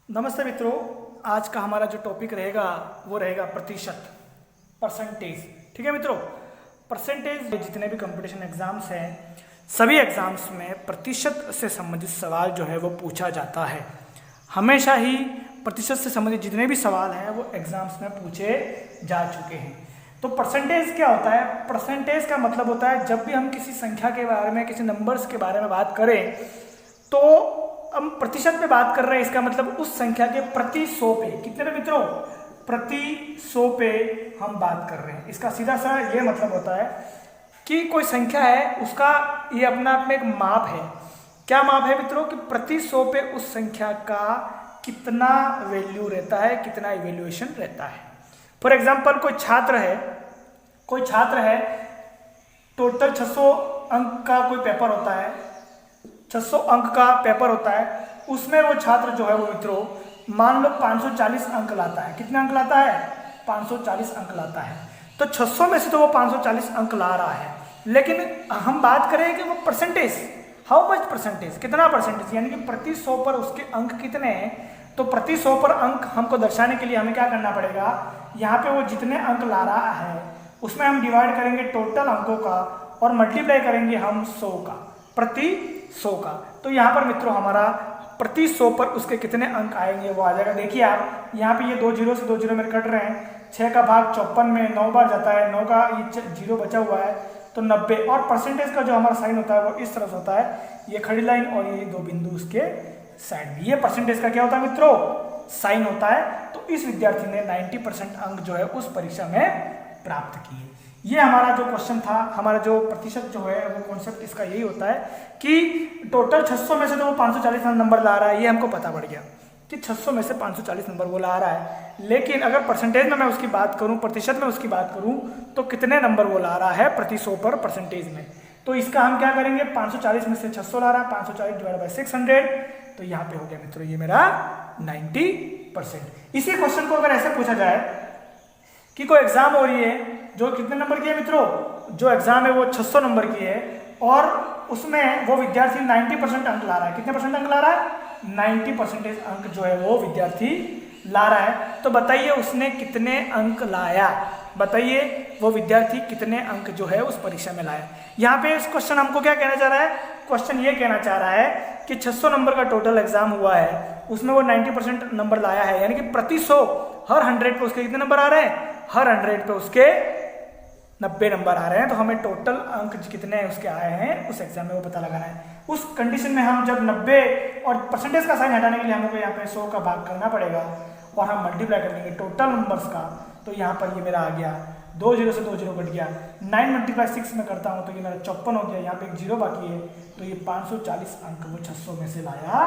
नमस्ते मित्रों। आज का हमारा जो टॉपिक रहेगा वो रहेगा प्रतिशत, परसेंटेज। ठीक है मित्रों, परसेंटेज जितने भी कंपटीशन एग्जाम्स हैं सभी एग्जाम्स में प्रतिशत से संबंधित सवाल जो है वो पूछा जाता है। हमेशा ही प्रतिशत से संबंधित जितने भी सवाल हैं वो एग्जाम्स में पूछे जा चुके हैं। तो परसेंटेज क्या होता है? परसेंटेज का मतलब होता है जब भी हम किसी संख्या के बारे में, किसी नंबर्स के बारे में बात करें तो हम प्रतिशत में बात कर रहे हैं। इसका मतलब उस संख्या के प्रति 100 पे, कितने पे मित्रों? प्रति 100 पे हम बात कर रहे हैं। इसका सीधा सा ये मतलब होता है कि कोई संख्या है, उसका ये अपना आप में एक माप है। क्या माप है मित्रों? कि प्रति 100 पे उस संख्या का कितना वैल्यू रहता है, कितना इवेल्युएशन रहता है। फॉर एग्जाम्पल कोई छात्र है, टोटल 600 अंक का कोई पेपर होता है, 600 अंक का पेपर होता है। उसमें वो छात्र जो है वो मित्रों मान लो 540 अंक लाता है। कितने अंक लाता है? 540 अंक लाता है। तो 600 में से तो वो 540 अंक ला रहा है, लेकिन हम बात करें कि वो परसेंटेज, हाउ मच परसेंटेज, कितना परसेंटेज, यानी कि प्रति 100 पर उसके अंक कितने हैं। तो प्रति 100 पर अंक हमको दर्शाने के लिए हमें क्या करना पड़ेगा? यहाँ पे वो जितने अंक ला रहा है उसमें हम डिवाइड करेंगे टोटल अंकों का और मल्टीप्लाई करेंगे हम 100 का, प्रति 100 का। तो यहाँ पर मित्रों हमारा प्रति 100 पर उसके कितने अंक आएंगे वो आ जाएगा। देखिए आप यहाँ पे ये 2 जीरो से 2 जीरो मेरे कट रहे हैं। 6 का भाग 54 में 9 बार जाता है, 9 का ये जीरो बचा हुआ है तो 90। और परसेंटेज का जो हमारा साइन होता है वो इस तरह से होता है, ये खड़ी लाइन और ये 2 बिंदु उसके साइड में। ये परसेंटेज का क्या होता है मित्रों? साइन होता है। तो इस विद्यार्थी ने 90% अंक जो है उस परीक्षा में प्राप्त किए। ये हमारा जो क्वेश्चन था, हमारा जो प्रतिशत जो है वो कॉन्सेप्ट इसका यही होता है कि टोटल 600 में से तो वो 540 नंबर ला रहा है, ये हमको पता पड़ गया कि 600 में से 540 नंबर वो ला रहा है। लेकिन अगर परसेंटेज में मैं उसकी बात करूं, प्रतिशत में उसकी बात करूं, तो कितने नंबर वो ला रहा है प्रति 100 पर परसेंटेज में। तो इसका हम क्या करेंगे? 540 में से 600 ला रहा है, 540 डिवाइड बाई 600, तो यहाँ पे हो गया मित्रों ये मेरा 90%। इसी क्वेश्चन को अगर ऐसे पूछा जाए कि कोई एग्जाम हो रही है जो कितने नंबर की है मित्रों? जो एग्जाम है वो 600 नंबर की है और उसमें वो विद्यार्थी 90% अंक ला रहा है। कितने परसेंट अंक ला रहा है? 90% अंक जो है वो विद्यार्थी ला रहा है। तो बताइए उसने कितने अंक लाया? बताइए वो विद्यार्थी कितने अंक जो है उस परीक्षा में लाया। यहाँ पे इस क्वेश्चन हमको क्या कहना चाह रहा है? क्वेश्चन ये कहना चाह रहा है कि 600 नंबर का टोटल एग्जाम हुआ है, उसमें वो 90% नंबर लाया है, यानी कि प्रति 100, हर 100 पे उसके कितने नंबर आ रहे हैं? हर 100 पे उसके 90 नंबर आ रहे हैं। तो हमें टोटल अंक कितने उसके आए हैं उस एग्जाम में वो पता लगाना है। उस कंडीशन में हम जब 90 और परसेंटेज का साइन हटाने के लिए हमको यहाँ पे 100 का भाग करना पड़ेगा और हम मल्टीप्लाई कर देंगे टोटल नंबर्स का। तो यहाँ पर ये मेरा आ गया 2 जीरो से 2 जीरो कट गया, 9 मल्टीप्लाई 6 में करता हूँ तो ये मेरा 54 हो गया। यहाँ पे एक जीरो बाकी है तो ये 540 अंक वो 600 में से लाया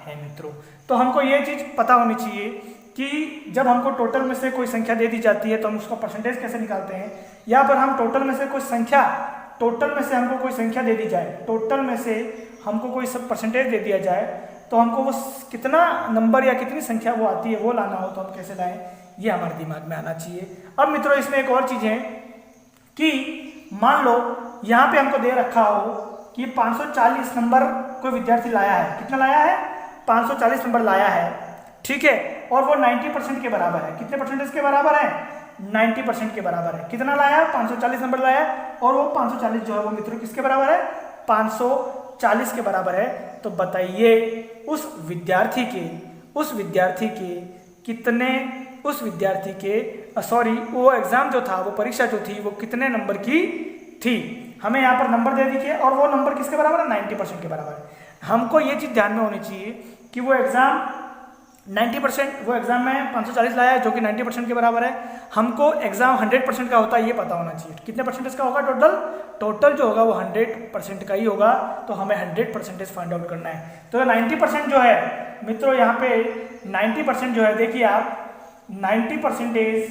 है मित्रों। तो हमको ये चीज़ पता होनी चाहिए कि जब हमको टोटल में से कोई संख्या दे दी जाती है तो हम उसका परसेंटेज कैसे निकालते हैं। या पर हम टोटल में से कोई संख्या, टोटल में से हमको कोई संख्या दे दी जाए, टोटल में से हमको कोई सब परसेंटेज दे दिया जाए तो हमको वो कितना नंबर या कितनी संख्या वो आती है वो लाना हो तो हम कैसे लाएं, ये हमारे दिमाग में आना चाहिए। अब मित्रों इसमें एक और चीज़ है कि मान लो यहाँ पे हमको दे रखा हो कि 540 नंबर कोई विद्यार्थी लाया है। कितना लाया है? 540 नंबर लाया है, ठीक है। और वो 90% के बराबर है। कितने परसेंटेज के बराबर है? 90% के बराबर है। कितना लाया? 540 नंबर लाया और वो 540 जो है वो मित्रों किसके बराबर है? 540 के बराबर है। तो बताइए उस विद्यार्थी के सॉरी वो एग्जाम जो था, वो परीक्षा जो थी वो कितने नंबर की थी। हमें यहाँ पर नंबर दे दीजिए और वो नंबर किसके बराबर है? 90% के बराबर है। हमको ये चीज़ ध्यान में होनी चाहिए कि वो एग्जाम 90%, वो एग्जाम में 540 लाया है जो कि 90% के बराबर है। हमको एग्जाम 100% का होता है ये पता होना चाहिए। कितने परसेंटेज का होगा? टोटल जो होगा वो 100% का ही होगा। तो हमें 100% फाइंड आउट करना है। तो 90% जो है मित्रों, यहाँ पे 90% जो है, देखिए आप 90%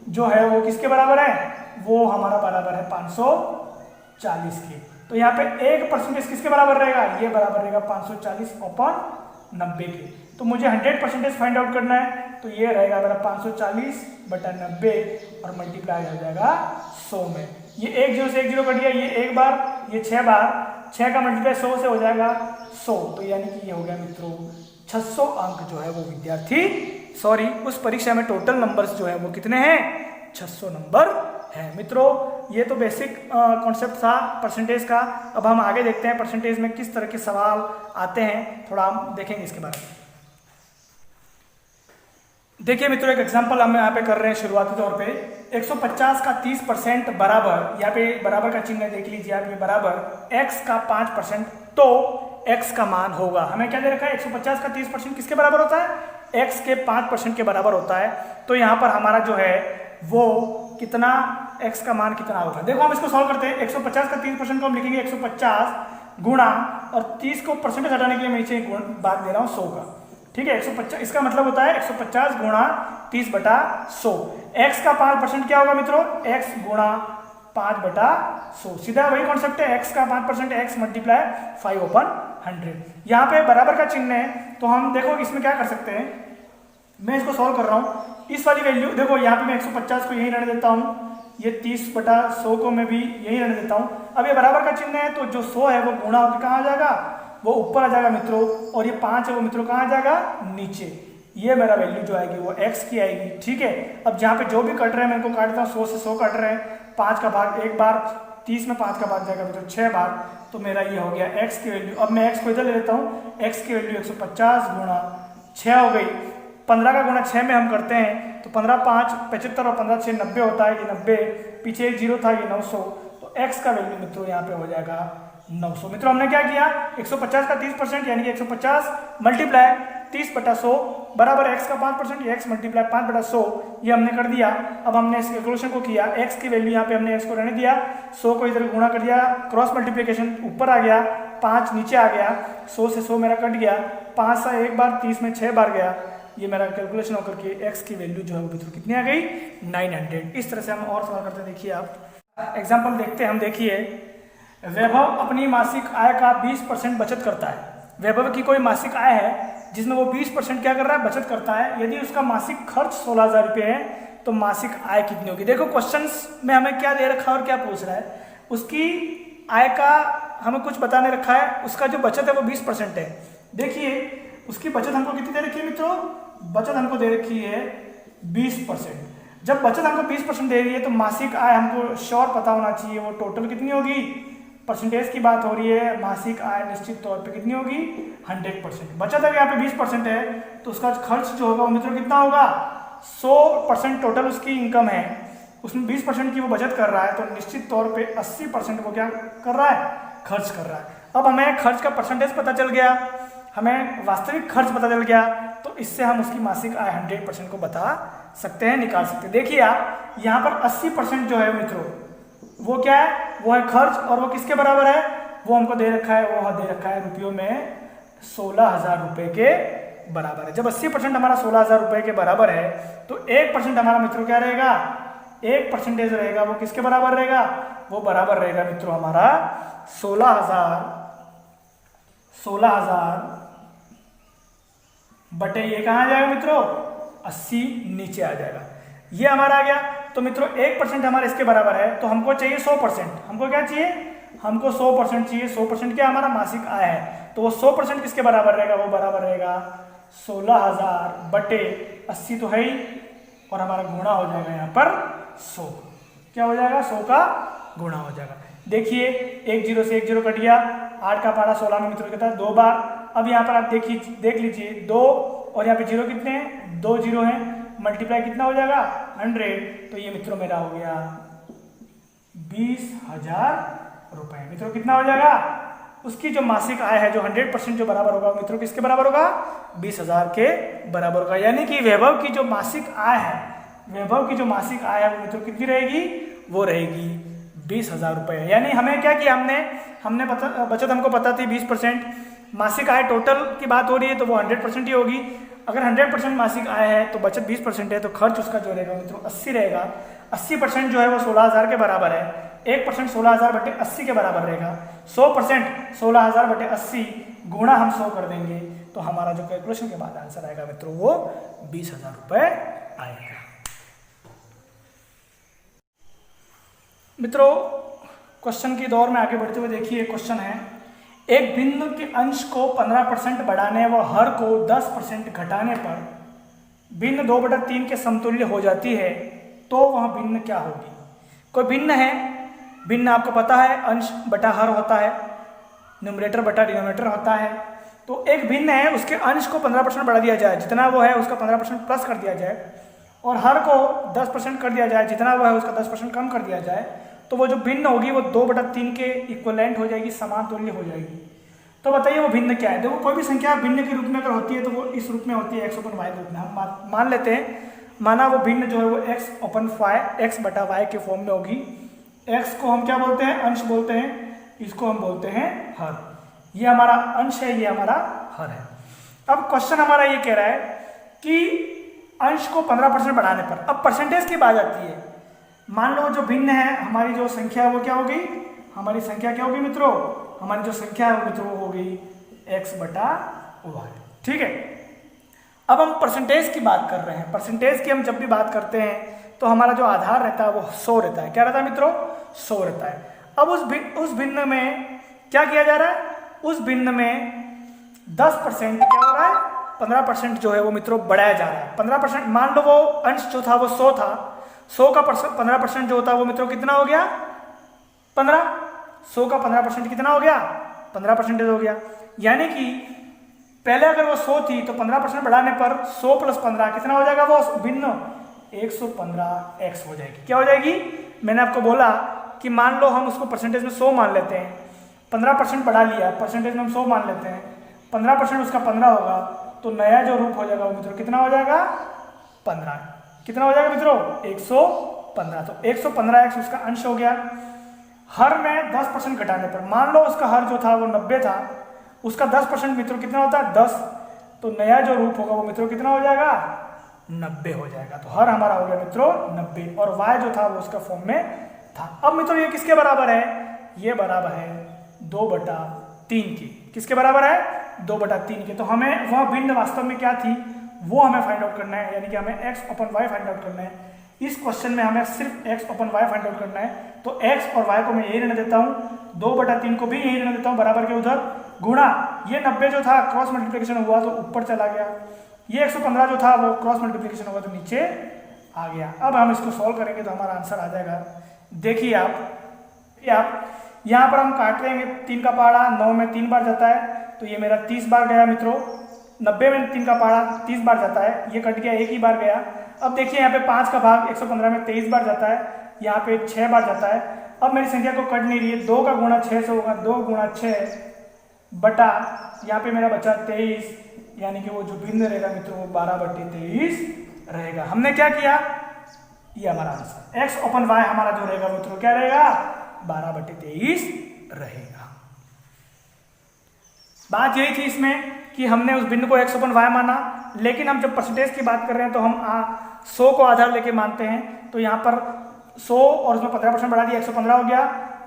जो है वो किसके बराबर है? वो हमारा बराबर है 540 के। तो यहाँ पे 1% किसके बराबर रहेगा? ये बराबर रहेगा 540/90 के। तो मुझे 100% फाइंड आउट करना है तो ये रहेगा मेरा 540/90 और मल्टीप्लाई हो जाएगा 100 में। ये 1 जीरो से 1 जीरो कट गया, ये एक बार, ये 6 बार, 6 का मल्टीप्लाई 100 से हो जाएगा 100। तो यानी कि ये हो गया मित्रों 600 अंक जो है वो विद्यार्थी उस परीक्षा में टोटल नंबर्स जो है वो कितने हैं, 600 नंबर है। मित्रों ये तो बेसिक कॉन्सेप्ट था परसेंटेज का। अब हम आगे देखते हैं परसेंटेज में किस तरह के सवाल आते हैं, थोड़ा हम देखेंगे इसके बारे में। देखिए मित्रों एक एग्जांपल हम यहाँ पे कर रहे हैं शुरुआती तौर पे। 150 का 30% बराबर, यहाँ पे बराबर का चिन्ह देख लीजिए आप, ये बराबर x का 5%, तो x का मान होगा, हमें क्या दे रखा है 150 का 30% किसके बराबर होता है, x के 5% के बराबर होता है। तो यहाँ पर हमारा जो है वो कितना, x का मान कितना होगा। देखो हम इसको सॉल्व करते हैं। 150 का 30% को हम लिखेंगे 150 गुणा, और 30 को परसेंटेज हटाने के लिए मैं नीचे भाग दे रहा हूँ 100 का, ठीक है। 150 इसका मतलब होता है 150 गुणा 30/100। x का 5% क्या होगा मित्रों, x गुणा 5/100, सीधा वही कॉन्सेप्ट है, x का 5% x मल्टीप्लाई 5/100। यहाँ पे बराबर का चिन्ह है, तो हम देखो इसमें क्या कर सकते हैं, मैं इसको सॉल्व कर रहा हूँ। इस वाली वैल्यू देखो, यहाँ पे मैं 150 को यही रहने देता हूँ, ये 30/100 को मैं भी यही रहने देता हूँ। अब ये बराबर का चिन्ह है, तो जो 100 है वो गुणा होकर कहाँ आ जाएगा, वो ऊपर आ जाएगा मित्रों, और ये 5 है वो मित्रों कहाँ आ जाएगा, नीचे। ये मेरा वैल्यू जो आएगी वो x की आएगी, ठीक है। अब जहाँ पे जो भी कट रहे हैं मैं इनको काटता हूँ, 100 से 100 कट रहे हैं, 5 का भाग एक बार, 30 में 5 का भाग जाएगा मित्रों 6 बार, तो मेरा ये हो गया x की वैल्यू। अब मैं x को इधर ले लेता हूँ, x की वैल्यू 150 गुणा 6 हो गई। 15 का गुणा 6 में हम करते हैं तो 15 5 75 और 15 6 90 होता है, ये 90, पीछे एक 0 था, ये 900, तो x का वैल्यू मित्रों यहाँ पे हो जाएगा 900। मित्रों हमने क्या किया, 150 का 30% यानी कि 150 मल्टीप्लाई 30/100 बराबर x का 5%, ये x मल्टीप्लाई 5/100, ये हमने कर दिया। अब हमने इस कैलकुलेशन को किया, x की वैल्यू यहाँ पे हमने x को रहने दिया, 100 को इधर गुणा कर दिया, क्रॉस मल्टीप्लिकेशन ऊपर आ गया, 5 नीचे आ गया, 100 से 100 मेरा कट गया, 5 सा एक बार, 30 में 6 बार गया, ये मेरा कैलकुलेशन होकर के x की वैल्यू जो है वो मित्रों कितनी आ गई, 900। इस तरह से हम और सवाल करते हैं। देखिए आप एग्जाम्पल देखते हैं हम। देखिए वैभव अपनी मासिक आय का 20% बचत करता है। वैभव की कोई मासिक आय है जिसमें वो 20% क्या कर रहा है, बचत करता है। यदि उसका मासिक खर्च 16,000 रुपये है तो मासिक आय कितनी होगी। देखो क्वेश्चंस में हमें क्या दे रखा है और क्या पूछ रहा है, उसकी आय का हमें कुछ बताने रखा है, उसका जो बचत है वो 20% है। देखिए उसकी बचत हमको कितनी दे रखी है मित्रों, बचत हमको दे रखी है 20%। जब बचत हमको 20% दे रही है तो मासिक आय हमको श्योर पता होना चाहिए, वो टोटल कितनी होगी, परसेंटेज की बात हो रही है, मासिक आय निश्चित तौर पे कितनी होगी, 100%। बचत अगर यहाँ पे 20% है तो उसका खर्च जो होगा वो मित्रों कितना होगा, 100% टोटल उसकी इनकम है, उसमें 20% की वो बचत कर रहा है, तो निश्चित तौर पे 80% वो क्या कर रहा है, खर्च कर रहा है। अब हमें खर्च का परसेंटेज पता चल गया, हमें वास्तविक खर्च पता चल गया, तो इससे हम उसकी मासिक आय 100% को बता सकते हैं, निकाल सकते हैं। देखिए आप यहाँ पर 80% जो है मित्रों वो क्या है, वो है खर्च, और वो किसके बराबर है, वो हमको दे रखा है, वो दे रखा है रुपयों में 16,000 रुपये के बराबर है। जब 80% हमारा 16,000 रुपये के बराबर है तो 1% हमारा मित्रों क्या रहेगा, 1% रहेगा, वो किसके बराबर रहेगा, वो बराबर रहेगा मित्रों हमारा 16,000 बटे ये कहाँ आ जाएगा मित्रों, 80 नीचे आ जाएगा, ये हमारा आ गया। तो मित्रों 1% हमारा इसके बराबर है, तो हमको चाहिए 100%। हमको क्या चाहिए, हमको 100% चाहिए। 100% क्या हमारा मासिक आय है, तो वो 100% किसके बराबर रहेगा, वो बराबर रहेगा 16,000 बटे 80 तो है ही, और हमारा गुणा हो जाएगा यहाँ पर 100, क्या हो जाएगा, 100 का गुणा हो जाएगा। देखिए एक 0 से एक 0 कट गया, 8 का पारा 16 में मित्रों कहता है 2 बार। अब यहाँ पर आप देख लीजिए 2 और यहाँ पे 0 कितने हैं, 2 0 हैं, मल्टीप्लाई कितना हो जाएगा 100, तो ये मित्रों मेरा हो गया 20,000 रुपए। मित्रों कितना हो जाएगा, उसकी जो मासिक आय है जो 100% जो बराबर होगा मित्रों किसके बराबर होगा, 20,000 के बराबर होगा। यानी कि वैभव की जो मासिक आय है, वैभव की जो मासिक आय है वो मित्रों कितनी रहेगी, वो रहेगी 20,000 रुपये। यानी हमें क्या किया, हमने बचत हमको पता थी 20%, मासिक आय टोटल की बात हो रही है तो वो 100% ही होगी। अगर 100% मासिक आय है तो बचत 20% है, तो खर्च उसका जो रहेगा मित्रों 80 रहेगा। 80% जो है वो 16,000 के बराबर है, 1% 16,000 बटे 80 के बराबर रहेगा। 100% 16,000 बटे 80 गुणा हम 100 कर देंगे, तो हमारा जो कैलकुलेशन के बाद आंसर आएगा मित्रों वो 20,000 रुपये आएगा। मित्रों क्वेश्चन की दौर में आगे बढ़ते हुए देखिए, क्वेश्चन है एक भिन्न के अंश को 15% बढ़ाने व हर को 10% घटाने पर भिन्न 2/3 के समतुल्य हो जाती है, तो वह भिन्न क्या होगी? कोई भिन्न है, भिन्न आपको पता है अंश बटा हर होता है, न्यूमरेटर बटा डिनोमिनेटर होता है। तो एक भिन्न है, उसके अंश को 15% बढ़ा दिया जाए, जितना वो है उसका 15% प्लस कर दिया जाए, और हर को 10% कर दिया जाए, जितना वो है उसका 10% कम कर दिया जाए, तो वो जो भिन्न होगी वो 2/3 के इक्वलेंट हो जाएगी, समान तुल्य हो जाएगी। तो बताइए वो भिन्न क्या है? देखो कोई भी संख्या भिन्न के रूप में अगर होती है तो वो इस रूप में होती है, x/y रूप में। हम मान लेते हैं, माना वो भिन्न जो है वो x/y के फॉर्म में होगी। x को हम क्या बोलते हैं? अंश बोलते हैं, इसको हम बोलते हैं हर। ये हमारा अंश है, ये हमारा हर है। अब क्वेश्चन हमारा ये कह रहा है कि अंश को 15% बढ़ाने पर, अब परसेंटेज की बात आती है। मान लो जो भिन्न है, हमारी जो संख्या है वो क्या होगी? हमारी संख्या क्या होगी मित्रों? हमारी जो संख्या है वो मित्रों वो होगी x/y। ठीक है, अब हम परसेंटेज की बात कर रहे हैं। परसेंटेज की हम जब भी बात करते हैं तो हमारा जो आधार रहता है वो 100 रहता है। क्या रहता है मित्रों? 100 रहता है। अब उस भिन्न में क्या किया जा रहा है? उस भिन्न में 10% क्या हो रहा है? 15% जो है वो मित्रों बढ़ाया जा रहा है। 15%, मान लो वो अंश जो था वो 100 था, 100 का 15% जो होता है वो मित्रों कितना हो गया? 15। 100 का 15% कितना हो गया? 15% हो गया। यानी कि पहले अगर वो 100 थी तो 15% बढ़ाने पर 100 + 15 कितना हो जाएगा? वो भिन्न 115x हो जाएगी। क्या हो जाएगी? मैंने आपको बोला कि मान लो हम उसको परसेंटेज में 100 मान लेते हैं, 15% बढ़ा लिया, परसेंटेज में हम 100 मान लेते हैं, 15% उसका 15 होगा, तो नया जो रूप हो जाएगा वो मित्रों कितना हो जाएगा? 15। कितना हो जाएगा मित्रों? 115। तो 115x उसका अंश हो गया। हर में 10% घटाने पर, मान लो उसका हर जो था वो 90 था, उसका 10% मित्रों कितना होता है? 10। तो नया जो रूप होगा वो मित्रों कितना हो जाएगा? 90 हो जाएगा। तो हर हमारा हो गया मित्रों 90, और y जो था वो उसका फॉर्म में था। अब मित्रों ये किसके बराबर है? ये बराबर है 2/3 की। किसके बराबर है? 2/3 के। तो हमें वह भिन्न वास्तव में क्या थी वो हमें फाइंड आउट करना है, यानी कि हमें x/y फाइंड आउट करना है। इस क्वेश्चन में हमें सिर्फ x/y फाइंड आउट करना है। तो x और y को मैं यही रहने देता हूँ, 2/3 को भी यही रहने देता हूँ बराबर के उधर, गुणा ये 90 जो था क्रॉस मल्टीप्लिकेशन हुआ तो ऊपर चला गया, ये 115 जो था वो क्रॉस मल्टीप्लिकेशन हुआ तो नीचे आ गया। अब हम इसको सॉल्व करेंगे तो हमारा आंसर आ जाएगा। देखिए आप यहाँ पर हम काट लेंगे, 3 का पहाड़ा 9 में 3 बार जाता है, तो ये मेरा 30 बार गया मित्रों। 90 में 3 का पहाड़ा 30 बार जाता है, ये कट गया, एक ही बार गया। अब देखिए यहाँ पे 5 का भाग 115 में 23 बार जाता है, यहाँ पे 6 बार जाता है। अब मेरी संख्या को कट नहीं रही है, 2 का गुणा 6 से होगा, 2 गुणा 6 बटा यहाँ पे मेरा बचा 23, यानी कि वो जो भिन्न रहेगा मित्रों वो 12/23 रहेगा। हमने क्या किया? ये हमारा आंसर x/y हमारा जो रहेगा मित्रों क्या रहेगा? 12/23 रहेगा। बात यही थी इसमें कि हमने उस भिन्न को x/y माना, लेकिन हम जब परसेंटेज की बात कर रहे हैं तो हम 100 को आधार लेके मानते हैं। तो यहाँ पर 100 और उसमें 15% बढ़ा दिया, 115 हो गया।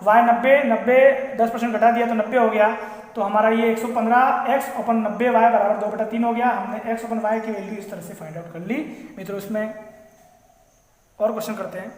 y 90 10% घटा दिया तो 90 हो गया। तो हमारा ये 115x/90y बराबर 2/3 हो गया। हमने x/y की वैल्यू इस तरह से फाइंड आउट कर ली मित्रों। इसमें और क्वेश्चन करते हैं।